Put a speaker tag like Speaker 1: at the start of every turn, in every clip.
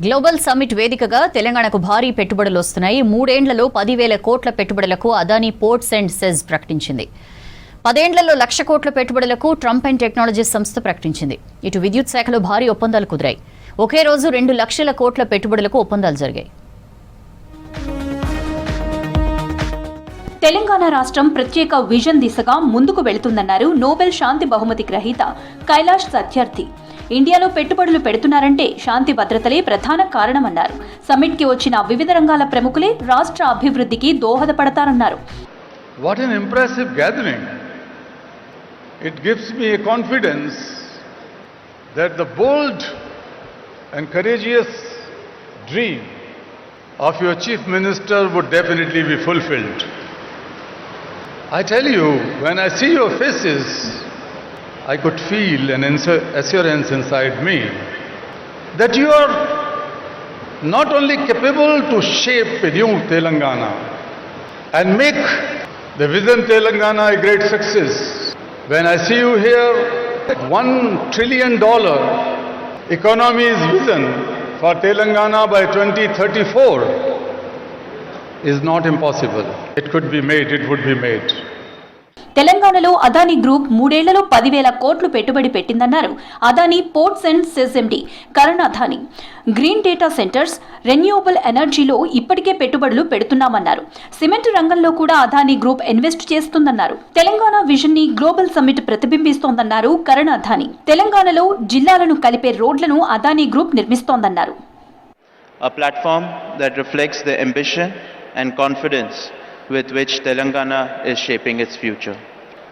Speaker 1: Global summit వేదికగా తెలంగాణకు భారీ పెట్టుబడులు వస్తున్నాయి. 3 ఏళ్లలో 10,000 కోట్ల పెట్టుబడులకు అదానీ పోర్ట్స్ అండ్ సెజ్ ప్రకటించింది. 10 ఏళ్లలో 1,00,000 కోట్ల పెట్టుబడులకు ట్రంప్ అండ్ టెక్నాలజీస్ సంస్థ ప్రకటించింది. ఇటు విద్యుత్ శాఖలో భారీ ఒప్పందాలు కుదిరాయి. ఒకే రోజు 2 లక్షల కోట్ల పెట్టుబడులకు ఒప్పందాలు జరిగాయి.
Speaker 2: తెలంగాణ రాష్ట్రం ప్రత్యేక విజన్ దిశగా ముందుకు వెళుతుందన్నారు నోబెల్ శాంతి బహుమతి గ్రహీత కైలాష్ సత్యార్థి. ఇండియాలో పెట్టుబడులు పెడుతున్నారంటే శాంతి భద్రతలే ప్రధాన కారణమన్నారు. సమ్మిట్ కి వచ్చిన వివిధ రంగాల ప్రముఖులే రాష్ట్ర అభివృద్ధికి దోహదపడతారన్నారు.
Speaker 3: What an impressive gathering. It gives me a confidence that the bold and courageous dream of your chief minister would definitely be fulfilled. I tell you, when I see your faces, I could feel an assurance inside me that you are not only capable to shape a new Telangana and make the Vision Telangana a great success. When I see you here, $1 trillion economy's vision for Telangana by 2034 is not impossible. It could be made, it would be made.
Speaker 2: తెలంగాణలో Adani group 3 ఏళ్లలో 10,000 కోట్లు పెట్టుబడి పెట్టిందన్నారు Adani ports and SEZ MD Karan Adani. Green data centres, renewable ఎనర్జీలో ఇప్పటికే పెట్టుబడులు పెడుతున్నామన్నారు. Cement రంగంలో కూడా అదానీ గ్రూప్ ఇన్వెస్ట్ చేస్తుందన్నారు. తెలంగాణ విజన్ ని గ్లోబల్ సమ్మిట్ ప్రతిబింబిస్తోందన్నారు కరణ్ అదానీ. తెలంగాణలో జిల్లాలను కలిపే రోడ్లను అదానీ గ్రూప్ నిర్మిస్తోందన్నారు.
Speaker 4: A platform that reflects the ambition and confidence with which Telangana is shaping its future.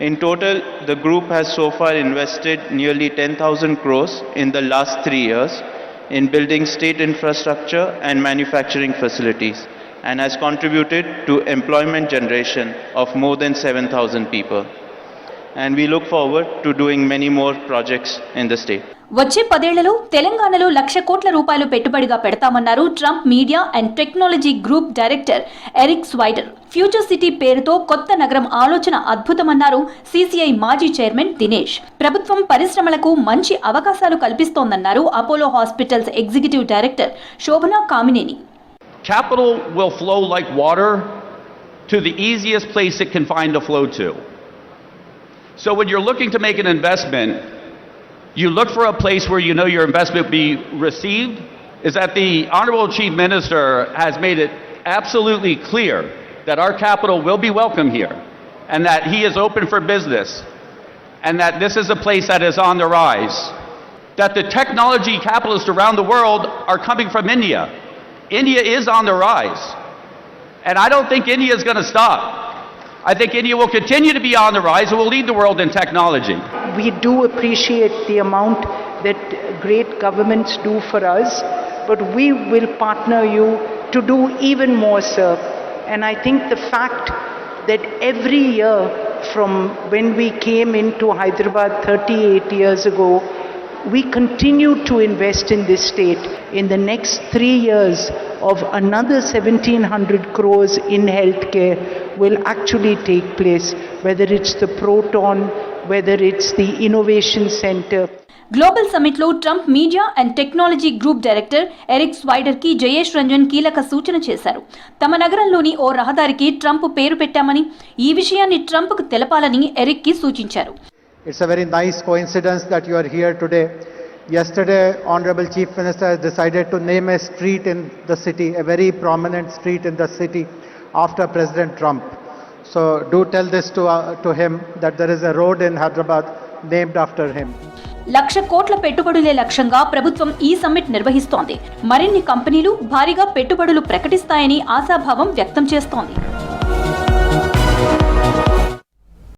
Speaker 4: In total, the group has so far invested nearly 10,000 crores in the last 3 years in building state infrastructure and manufacturing facilities and has contributed to employment generation of more than 7,000 people. And we look forward to doing many more projects in the state.
Speaker 2: వచ్చే 10 ఏళ్లలో తెలంగాణలో 1,00,000 కోట్ల రూపాయలు పెట్టుబడిగా పెడతామన్నారు Trump media and technology group director Eric Swider. Future city పేరుతో కొత్త నగరం ఆలోచన అద్భుతమన్నారు సిసిఐ మాజీ చైర్మన్ దినేష్. ప్రభుత్వం పరిశ్రమలకు మంచి అవకాశాలు కల్పిస్తోందన్నారు Apollo hospitals executive director Shobana Kamineni.
Speaker 5: Capital will flow like water to the easiest place it can find a flow to. So when you're looking to make an investment, you look for a place where you know your investment will be received. Is that the Honorable Chief Minister has made it absolutely clear that our capital will be welcome here and that he is open for business and that this is a place that is on the rise. That the technology capitalists around the world are coming from India. India is on the rise. And I don't think India is going to stop. I think India will continue to be on the rise and will lead the world in technology.
Speaker 6: We do appreciate the amount that great governments do for us, but we will partner you to do even more, sir. And I think the fact that every year from when we came into Hyderabad 38 years ago, we continue to invest in this state. In the next 3 years of another 1,700 crores in healthcare will actually take place, whether it's the Proton, whether it's the Innovation Center.
Speaker 2: Global summit లో Trump media and technology group director Eric Swider కి జయేష్ రంజన్ కీలక సూచన చేశారు. తమ నగరంలోని ఓ రహదారికి Trump పేరు పెట్టామని, ఈ విషయాన్ని ట్రంప్ కు తెలపాలని ఎరిక్ కి సూచించారు.
Speaker 7: It's a very nice coincidence that you are here today. Yesterday, Honorable Chief Minister has decided to name a street in the city, a very prominent street in the city, after President Trump. So do tell this to him that there is a road in Hyderabad named after him.
Speaker 2: 1,00,000 కోట్ల పెట్టుబడులే లక్ష్యంగా ప్రభుత్వం ఈ summit నిర్వహిస్తోంది. మరిన్ని కంపెనీలు భారీగా పెట్టుబడులు ప్రకటిస్తాయని ఆశాభావం వ్యక్తం చేస్తోంది.